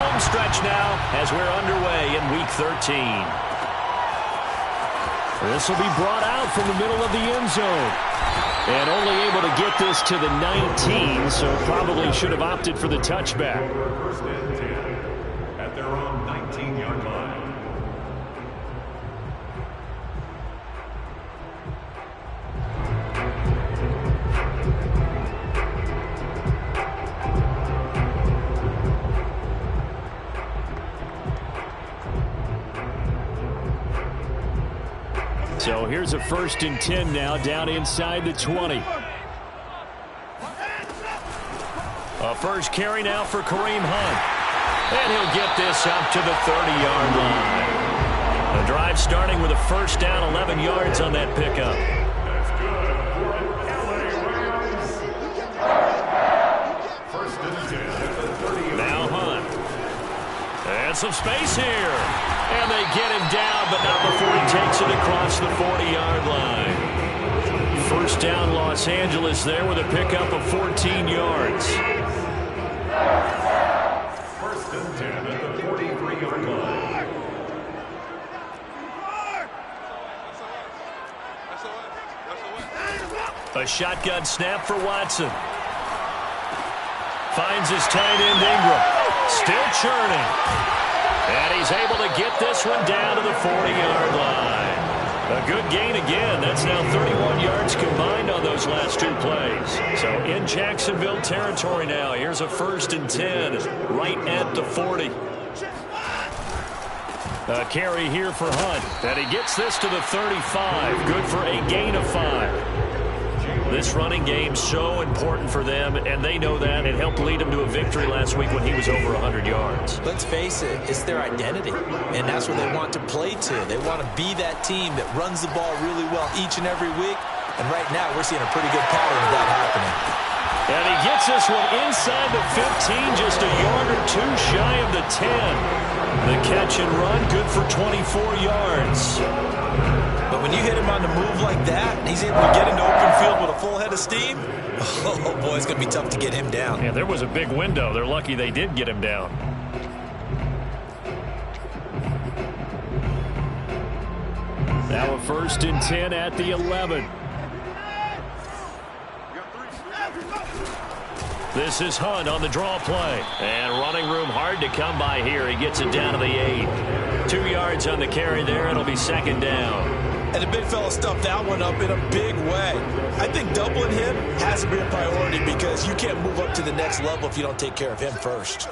Home stretch now as we're underway in Week 13. This will be brought out from the middle of the end zone. And only able to get this to the 19, so probably should have opted for the touchback. First and 10 at their own 19-yard line. So here's a 1st and 10 now, down inside the 20. A first carry now for Kareem Hunt. And he'll get this up to the 30-yard line. The drive starting with a first down, 11 yards on that pickup. That's good for an LA Rams. First and 10 at the 30-yard line. Now Hunt. And some space here. And they get him down, but not before he takes it across the 40-yard line. First down, Los Angeles there with a pickup of 14 yards. First and 10 at the 43-yard line. A shotgun snap for Watson. Finds his tight end Ingram. Still churning. And he's able to get this one down to the 40-yard line. A good gain again. That's now 31 yards combined on those last two plays. So in Jacksonville territory now. Here's a 1st and 10 right at the 40. A carry here for Hunt. And he gets this to the 35. Good for a gain of 5. This running game so important for them, and they know that. It helped lead them to a victory last week when he was over 100 yards. Let's face it, it's their identity, and that's what they want to play to. They want to be that team that runs the ball really well each and every week, and right now we're seeing a pretty good pattern of that happening. And he gets this one inside the 15, just a yard or two shy of the 10. The catch and run, good for 24 yards. But when you hit him on the move like that, and he's able to get into open field with a full head of steam, oh boy, it's going to be tough to get him down. Yeah, there was a big window. They're lucky they did get him down. Now a 1st and 10 at the 11. This is Hunt on the draw play. And running room hard to come by here. He gets it down to the 8. 2 yards on the carry there. It'll be 2nd down. And the big fella stuffed that one up in a big way. I think doubling him has to be a priority because you can't move up to the next level if you don't take care of him first.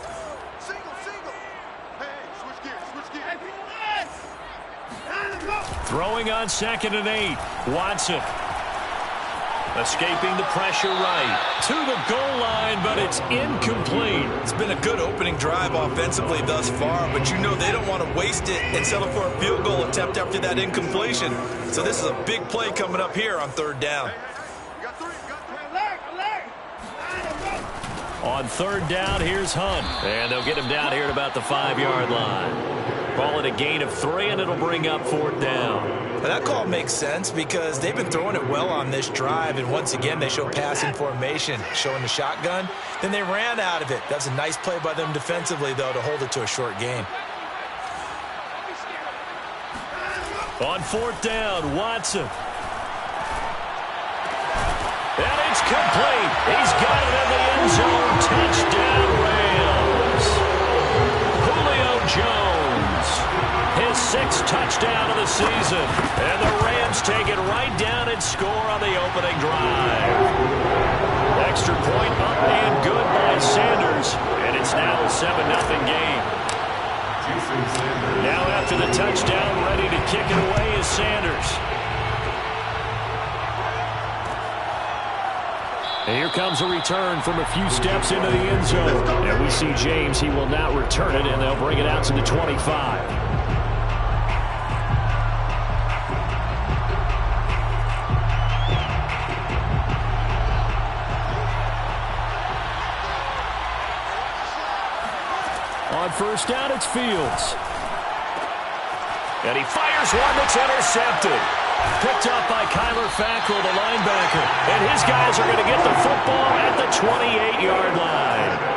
Throwing on 2nd and 8. Watson. Escaping the pressure right. To the goal line, but it's incomplete. It's been a good opening drive offensively thus far, but you know they don't want to waste it and settle for a field goal attempt after that incompletion. So this is a big play coming up here on 3rd down. On 3rd down, here's Hunt. And they'll get him down here at about the 5-yard line. Call it a gain of 3, and it'll bring up 4th down. But that call makes sense because they've been throwing it well on this drive, and once again they show passing formation, showing the shotgun. Then they ran out of it. That's a nice play by them defensively, though, to hold it to a short gain. On 4th down, Watson. And it's complete. He's got it in the end zone. Touchdown, Rams. Julio Jones. His 6th touchdown of the season. And the Rams take it right down and score on the opening drive. Extra point up and good by Sanders. And it's now a 7-0 game. Now after the touchdown, ready to kick it away is Sanders. And here comes a return from a few steps into the end zone. And we see James. He will not return it, and they'll bring it out to the 25. On 1st down, it's Fields. And he fires one that's intercepted. Picked up by Kyler Fackrell, the linebacker. And his guys are going to get the football at the 28-yard line.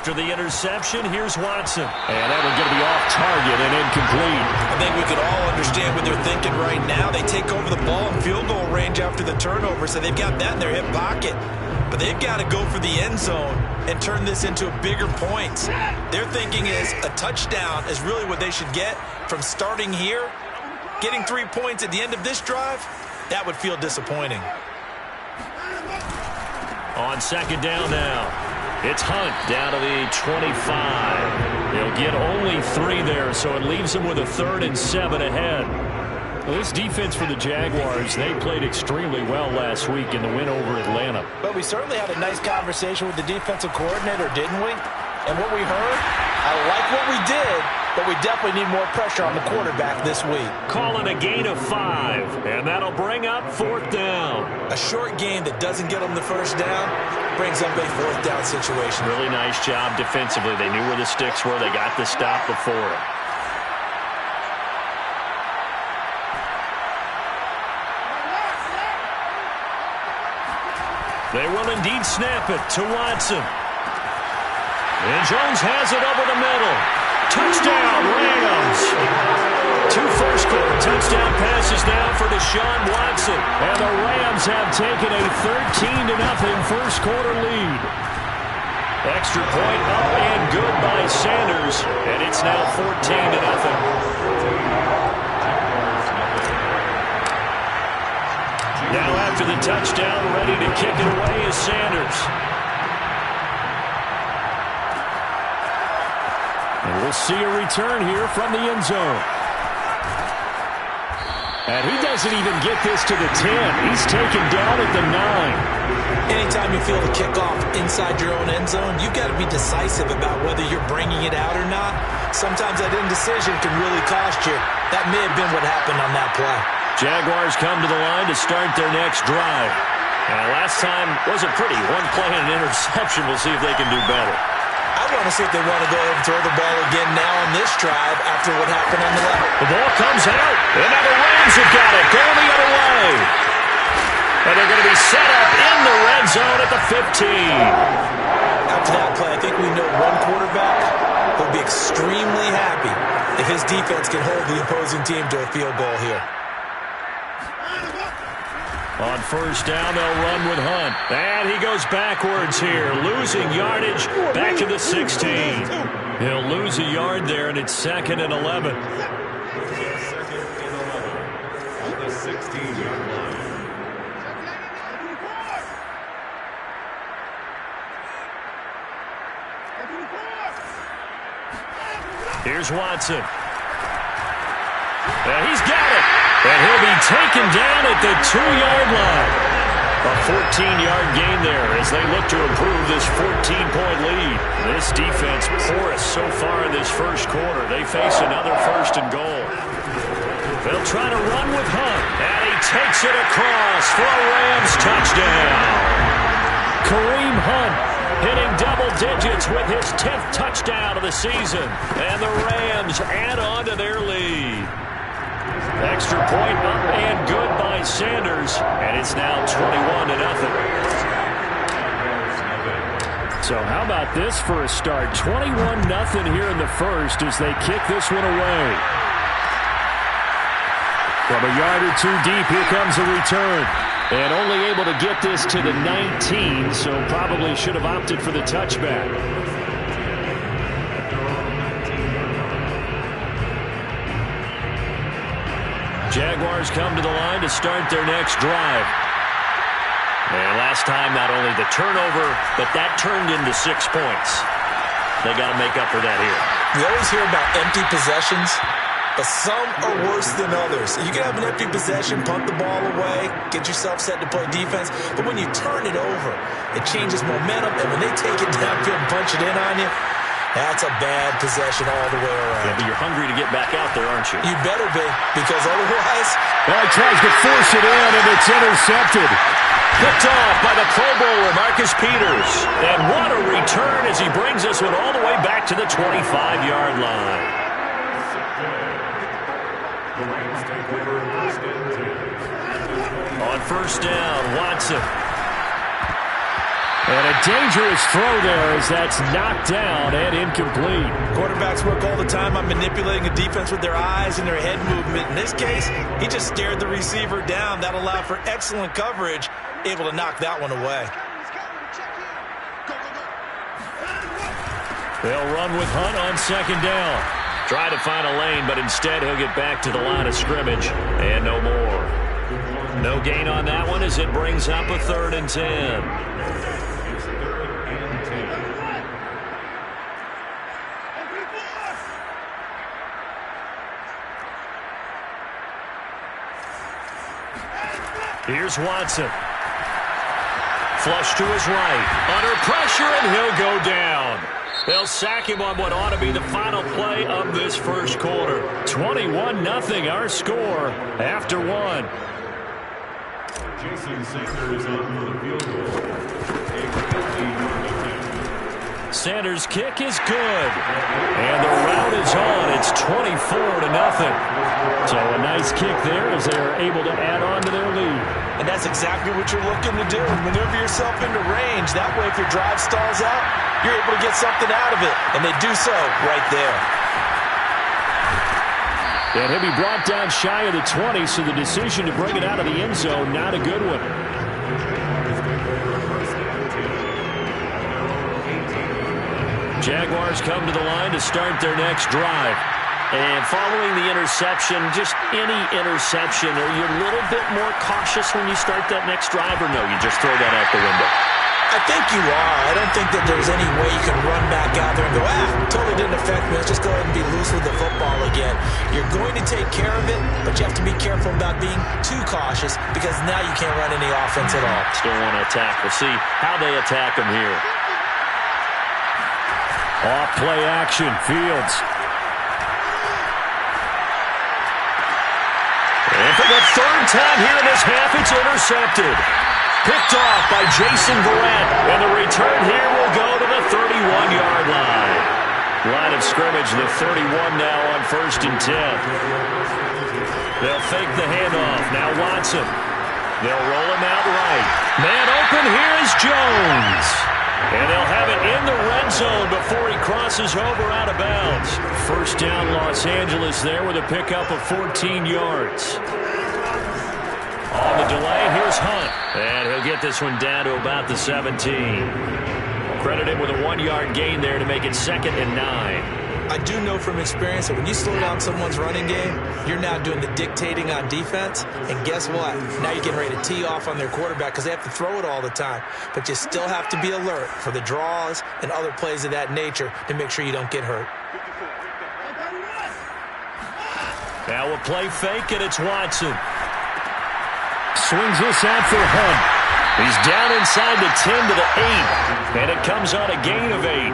After the interception, here's Watson. And that one going to be off target and incomplete. I think we could all understand what they're thinking right now. They take over the ball in field goal range after the turnover, so they've got that in their hip pocket. But they've got to go for the end zone and turn this into bigger points. Their thinking is a touchdown is really what they should get from starting here. Getting 3 points at the end of this drive, that would feel disappointing. On second down now, it's Hunt down to the 25. They'll get only 3 there, so it leaves them with a 3rd and 7 ahead. Well, this defense for the Jaguars, they played extremely well last week in the win over Atlanta. But we certainly had a nice conversation with the defensive coordinator, didn't we? And what we heard, I like what we did, but we definitely need more pressure on the quarterback this week. Calling a gain of 5, and that'll bring up 4th down. A short gain that doesn't get them the first down brings up a 4th down situation. Really nice job defensively. They knew where the sticks were. They got the stop before it. They will indeed snap it to Watson. And Jones has it over the middle. Touchdown, Rams. 2 first-quarter touchdown passes now for Deshaun Watson. And the Rams have taken a 13-0 first-quarter lead. Extra point up and good by Sanders. And it's now 14-0. Now after the touchdown, ready to kick it away is Sanders. And we'll see a return here from the end zone. And he doesn't even get this to the 10. He's taken down at the 9. Anytime you feel the kickoff inside your own end zone, you've got to be decisive about whether you're bringing it out or not. Sometimes that indecision can really cost you. That may have been what happened on that play. Jaguars come to the line to start their next drive. Last time wasn't pretty. 1 play and an interception. We'll see if they can do better. I want to see if they want to go ahead and throw the ball again now on this drive after what happened on the left. The ball comes out, and now the Rams have got it. Going the other way. And they're going to be set up in the red zone at the 15. After that play, I think we know one quarterback will be extremely happy if his defense can hold the opposing team to a field goal here. On first down, they'll run with Hunt. And he goes backwards here, losing yardage back to the 16. He'll lose a yard there, and it's 2nd and 11. 2nd and 11 on the 16-yard line. Here's Watson. And he's got it. And he'll be taken down at the 2-yard line. A 14-yard gain there as they look to improve this 14-point lead. This defense porous so far in this first quarter. They face another 1st and goal. They'll try to run with Hunt. And he takes it across for a Rams touchdown. Kareem Hunt hitting double digits with his 10th touchdown of the season. And the Rams add on to their lead. Extra point up and good by Sanders. And it's now 21-0. So how about this for a start? 21-0 here in the first as they kick this one away. From a yard or 2 deep, here comes a return. And only able to get this to the 19, so probably should have opted for the touchback. Jaguars come to the line to start their next drive. And last time, not only the turnover, but that turned into 6 points. They got to make up for that here. We always hear about empty possessions, but some are worse than others. You can have an empty possession, punt the ball away, get yourself set to play defense, but when you turn it over, it changes momentum, and when they take it downfield and punch it in on you, that's a bad possession all the way around. Yeah, but you're hungry to get back out there, aren't you? You better be, because otherwise... Well, he tries to force it in, and it's intercepted. Picked off by the Pro Bowler, Marcus Peters. And what a return as he brings this one all the way back to the 25-yard line. The Rams take over 1st and 10. On first down, Watson. And a dangerous throw there as that's knocked down and incomplete. Quarterbacks work all the time on manipulating a defense with their eyes and their head movement. In this case, he just stared the receiver down. That allowed for excellent coverage, able to knock that one away. They'll run with Hunt on second down. Try to find a lane, but instead he'll get back to the line of scrimmage. And no more. No gain on that one as it brings up a 3rd and 10. Here's Watson. Flush to his right. Under pressure, and he'll go down. They'll sack him on what ought to be the final play of this first quarter. 21-0 our score after one. Jason Sanders on for the field goal. Sanders' kick is good. And the route is on. It's 24-0. So a nice kick there as they are able to add on to their lead. And that's exactly what you're looking to do. Maneuver yourself into range. That way, if your drive stalls out, you're able to get something out of it. And they do so right there. And he'll be brought down shy of the 20, so the decision to bring it out of the end zone, not a good one. Jaguars come to the line to start their next drive. And following the interception, just any interception, are you a little bit more cautious when you start that next drive, or no, you just throw that out the window? I think you are. I don't think that there's any way you can run back out there and go, totally didn't affect me. Let's just go ahead and be loose with the football again. You're going to take care of it, but you have to be careful about being too cautious because now you can't run any offense at all. Still want to attack. We'll see how they attack them here. Off play action, Fields. And for the 3rd time here in this half, it's intercepted. Picked off by Jason Verrett. And the return here will go to the 31-yard line. Line of scrimmage, the 31 now on 1st and 10. They'll fake the handoff. Now Watson. They'll roll him out right. Man open, here is Jones. And they'll have it in the red zone before he crosses over out of bounds. First down, Los Angeles there with a pickup of 14 yards. On the delay, here's Hunt. And he'll get this one down to about the 17. Credit him with a 1-yard gain there to make it 2nd and 9. I do know from experience that when you slow down someone's running game, you're now doing the dictating on defense. And guess what? Now you're getting ready to tee off on their quarterback because they have to throw it all the time. But you still have to be alert for the draws and other plays of that nature to make sure you don't get hurt. Now a play fake, and it's Watson. Swings this out for Hunt. He's down inside the 10 to the 8. And it comes on a gain of 8.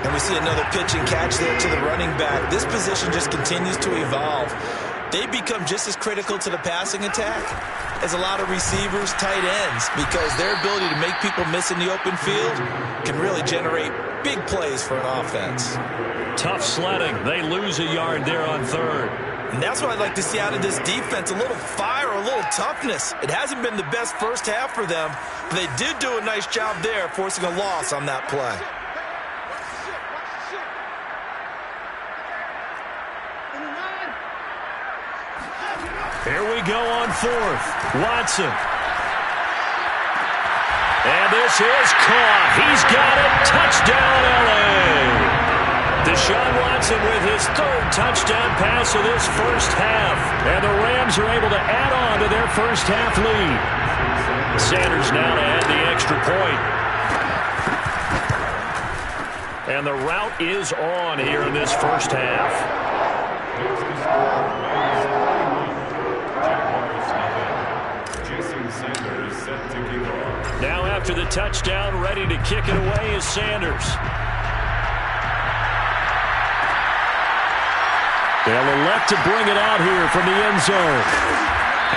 And we see another pitch and catch there to the running back. This position just continues to evolve. They become just as critical to the passing attack as a lot of receivers, tight ends, because their ability to make people miss in the open field can really generate big plays for an offense. Tough sledding. They lose a yard there on 3rd. And that's what I'd like to see out of this defense, a little fire, a little toughness. It hasn't been the best first half for them, but they did do a nice job there forcing a loss on that play. Here we go on 4th. Watson. And this is caught. He's got it. Touchdown, L.A. Deshaun Watson with his 3rd touchdown pass of this first half. And the Rams are able to add on to their first half lead. Sanders now to add the extra point. And the route is on here in this first half. Now after the touchdown, ready to kick it away is Sanders. They'll elect to bring it out here from the end zone.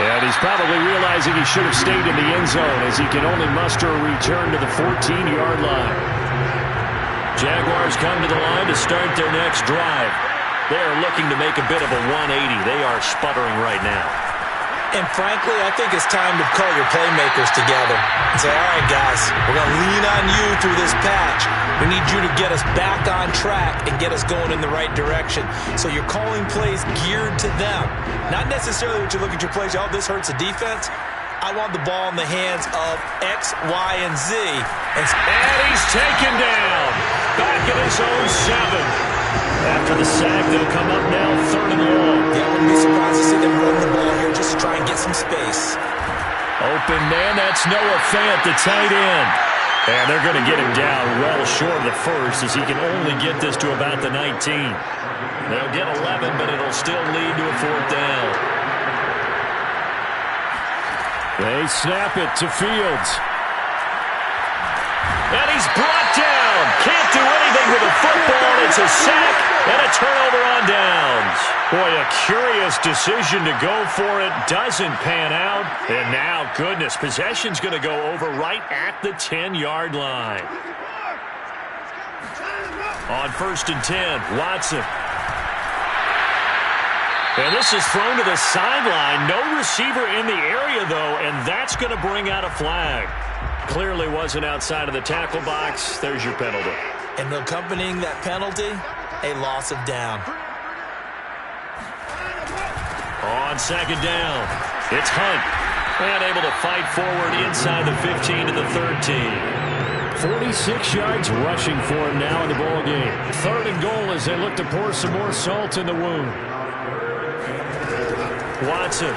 And he's probably realizing he should have stayed in the end zone as he can only muster a return to the 14-yard line. Jaguars come to the line to start their next drive. They are looking to make a bit of a 180. They are sputtering right now. And frankly, I think it's time to call your playmakers together and say, all right, guys, we're going to lean on you through this patch. We need you to get us back on track and get us going in the right direction. So you're calling plays geared to them. Not necessarily what you look at your plays, oh, this hurts the defense. I want the ball in the hands of X, Y, and Z. And he's taken down. Back at his own 7. After the sack, they'll come up now 3rd and long. Yeah, I wouldn't be surprised to see them run the ball here just to try and get some space. Open man, that's Noah Fant, the tight end. And they're going to get him down well short of the first as he can only get this to about the 19. They'll get 11, but it'll still lead to a 4th down. They snap it to Fields. And he's brought down. Can't do anything with a football. It's a sack and a turnover on downs. Boy, a curious decision to go for it. Doesn't pan out. And now, goodness, possession's going to go over right at the 10-yard line. On 1st and 10, Watson. And this is thrown to the sideline. No receiver in the area, though, and that's going to bring out a flag. Clearly wasn't outside of the tackle box. There's your penalty. And accompanying that penalty, a loss of down. On 2nd down, it's Hunt. And able to fight forward inside the 15 to the 13. 46 yards rushing for him now in the ball game. 3rd and goal as they look to pour some more salt in the wound. Watson.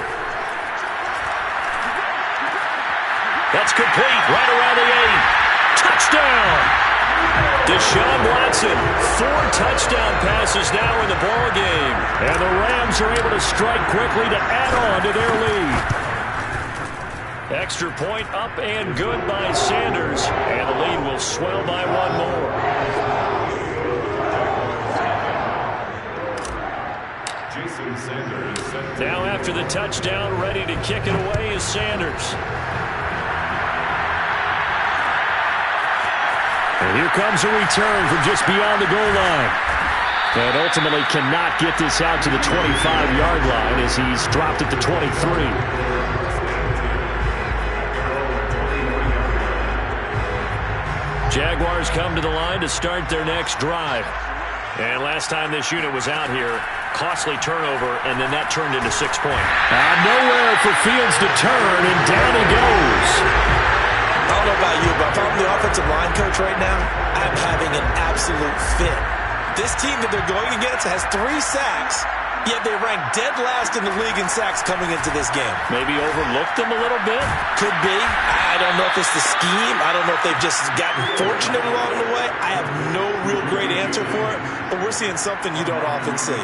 That's complete right around the 8. Touchdown! Deshaun Watson, 4 touchdown passes now in the ball game. And the Rams are able to strike quickly to add on to their lead. Extra point up and good by Sanders. And the lead will swell by 1 more. Now after the touchdown, ready to kick it away is Sanders. And here comes a return from just beyond the goal line. And ultimately cannot get this out to the 25-yard line as he's dropped at the 23. Jaguars come to the line to start their next drive. And last time this unit was out here, costly turnover, and then that turned into 6 points. Nowhere for Fields to turn, and down he goes. I don't know about you, but if I'm the offensive line coach right now, I'm having an absolute fit. This team that they're going against has 3 sacks, yet they rank dead last in the league in sacks coming into this game. Maybe overlooked them a little bit? Could be. I don't know if it's the scheme. I don't know if they've just gotten fortunate along the way. I have no real great answer for it, but we're seeing something you don't often see.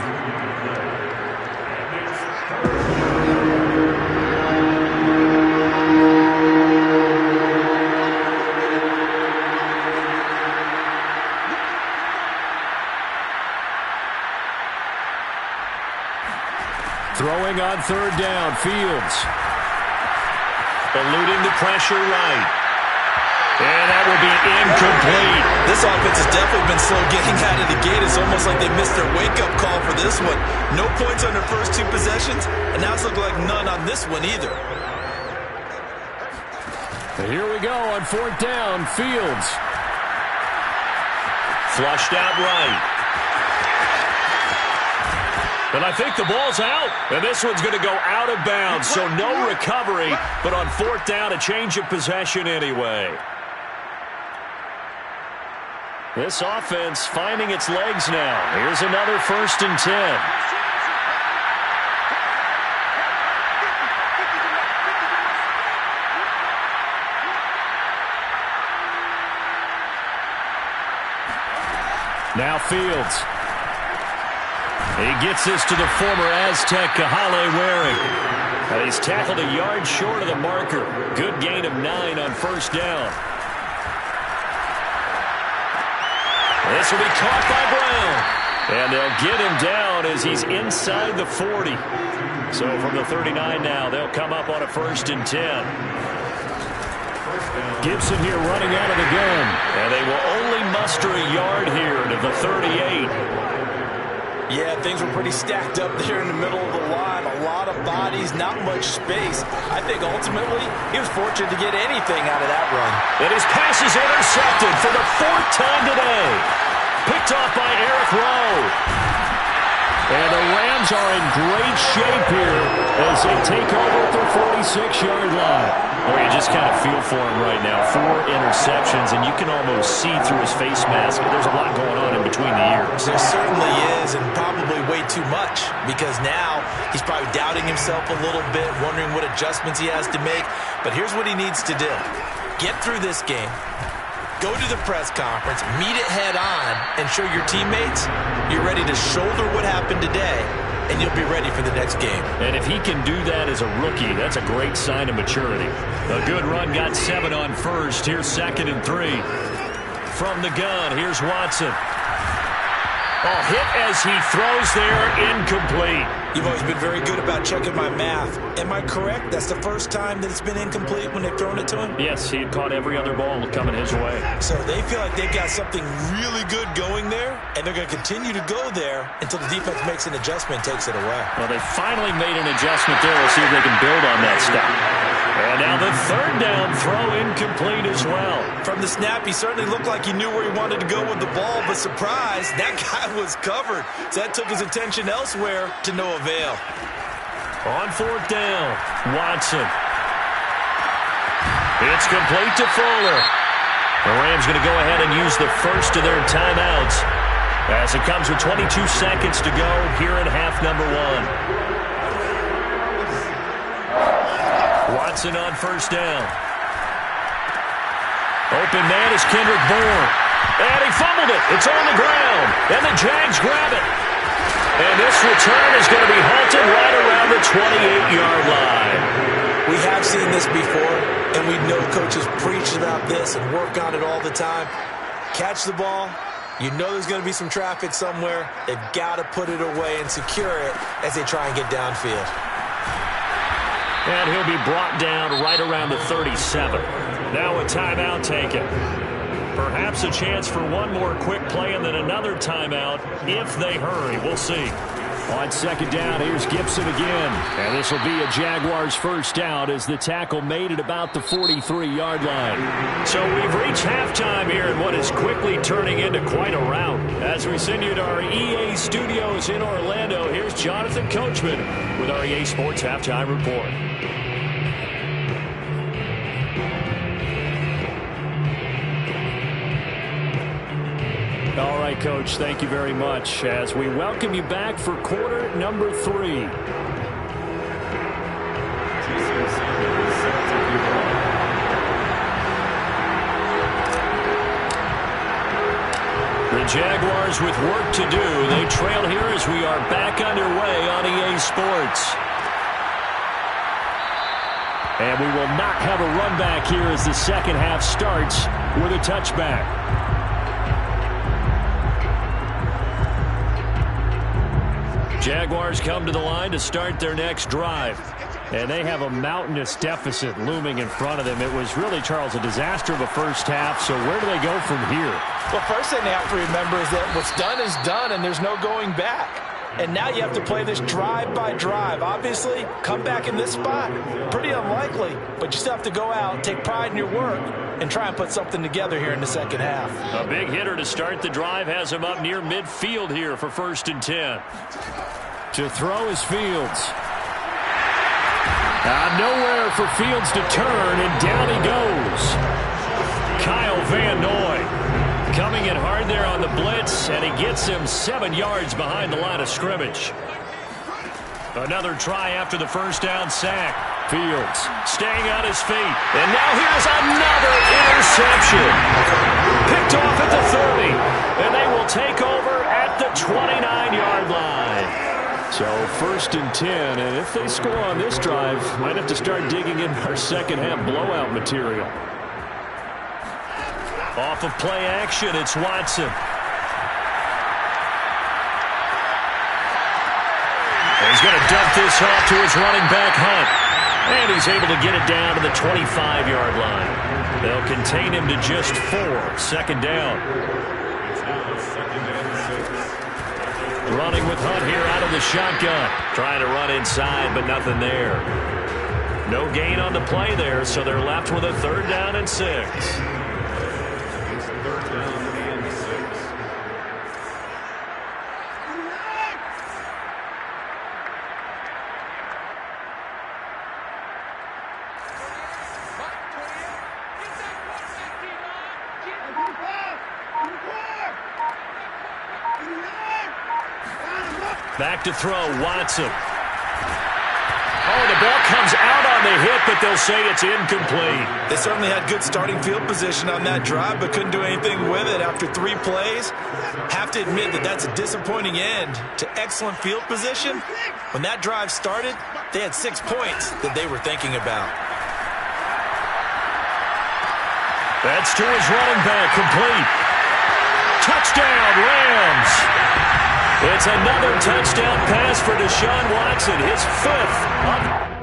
Throwing on 3rd down, Fields. Eluding the pressure right. And that will be incomplete. This offense has definitely been slow getting out of the gate. It's almost like they missed their wake-up call for this one. No points on their first 2 possessions, and now it's looking like none on this one either. And here we go on 4th down, Fields. Flushed out right. And I think the ball's out. And this one's going to go out of bounds, so no recovery. But on 4th down, a change of possession anyway. This offense finding its legs now. Here's another 1st and 10. Now Fields. He gets this to the former Aztec, Kahale Waring. And he's tackled a yard short of the marker. Good gain of 9 on 1st down. This will be caught by Brown. And they'll get him down as he's inside the 40. So from the 39 now, they'll come up on a 1st and 10. Gibson here running out of the gun. And they will only muster a yard here to the 38. Yeah, things were pretty stacked up there in the middle of the line. A lot of bodies, not much space. I think ultimately he was fortunate to get anything out of that run. And his pass is intercepted for the 4th time today. Picked off by Eric Rowe. And the Rams are in great shape here as they take over at their 46-yard line. Well, you just kind of feel for him right now. 4 interceptions, and you can almost see through his face mask. There's a lot going on in between the ears. There certainly is, and probably way too much, because now he's probably doubting himself a little bit, wondering what adjustments he has to make. But here's what he needs to do. Get through this game. Go to the press conference, meet it head on, and show your teammates you're ready to shoulder what happened today, and you'll be ready for the next game. And if he can do that as a rookie, that's a great sign of maturity. A good run, got 7 on first. Here's 2nd and 3. From the gun, here's Watson. Oh, hit as he throws there, incomplete. You've always been very good about checking my math. Am I correct? That's the first time that it's been incomplete when they've thrown it to him? Yes, he had caught every other ball coming his way. So they feel like they've got something really good going there, and they're going to continue to go there until the defense makes an adjustment and takes it away. Well, they finally made an adjustment there. We'll see if they can build on that stuff. And now the 3rd down throw incomplete as well. From the snap, he certainly looked like he knew where he wanted to go with the ball, but surprise, that guy was covered. So that took his attention elsewhere to no avail. On 4th down, Watson. It's complete to Fuller. The Rams going to go ahead and use the first of their timeouts as it comes with 22 seconds to go here in half number 1. Watson on 1st down. Open man is Kendrick Bourne. And he fumbled it. It's on the ground. And the Jags grab it. And this return is going to be halted right around the 28-yard line. We have seen this before, and we know coaches preach about this and work on it all the time. Catch the ball. You know there's going to be some traffic somewhere. They've got to put it away and secure it as they try and get downfield. And he'll be brought down right around the 37. Now a timeout taken. Perhaps a chance for one more quick play and then another timeout if they hurry. We'll see. On 2nd down, here's Gibson again. And this will be a Jaguars 1st down as the tackle made it about the 43-yard line. So we've reached halftime here in what is quickly turning into quite a rout. As we send you to our EA studios in Orlando, here's Jonathan Coachman with our EA Sports Halftime Report. All right, Coach, thank you very much as we welcome you back for quarter number 3. The Jaguars with work to do. They trail here as we are back underway on EA Sports. And we will not have a run back here as the second half starts with a touchback. Jaguars come to the line to start their next drive. And they have a mountainous deficit looming in front of them. It was really, Charles, a disaster of a first half. So where do they go from here? Well, first thing they have to remember is that what's done is done, and there's no going back. And now you have to play this drive by drive. Obviously, come back in this spot, pretty unlikely. But you still have to go out, take pride in your work, and try and put something together here in the second half. A big hitter to start the drive has him up near midfield here for 1st and 10. To throw is Fields. Nowhere for Fields to turn, and down he goes. Kyle Van Noy coming in hard there on the blitz, and he gets him 7 yards behind the line of scrimmage. Another try after the 1st down sack. Fields staying on his feet. And now here's another interception. Picked off at the 30. And they will take over at the 29-yard line. So 1st and 10, and if they score on this drive, might have to start digging in our second half blowout material. Off of play action, it's Watson. He's going to dump this off to his running back, Hunt. And he's able to get it down to the 25-yard line. They'll contain him to just 4. 2nd down. Running with Hunt here out of the shotgun. Trying to run inside, but nothing there. No gain on the play there, so they're left with a 3rd down and 6. It's 3rd down to the end of 6. Back to throw, Watson. Oh, the ball comes out on the hit, but they'll say it's incomplete. They certainly had good starting field position on that drive, but couldn't do anything with it after 3 plays. Have to admit that that's a disappointing end to excellent field position. When that drive started, they had 6 points that they were thinking about. That's to his running back, complete. Touchdown, Rams. It's another touchdown pass for Deshaun Watson, his 5th.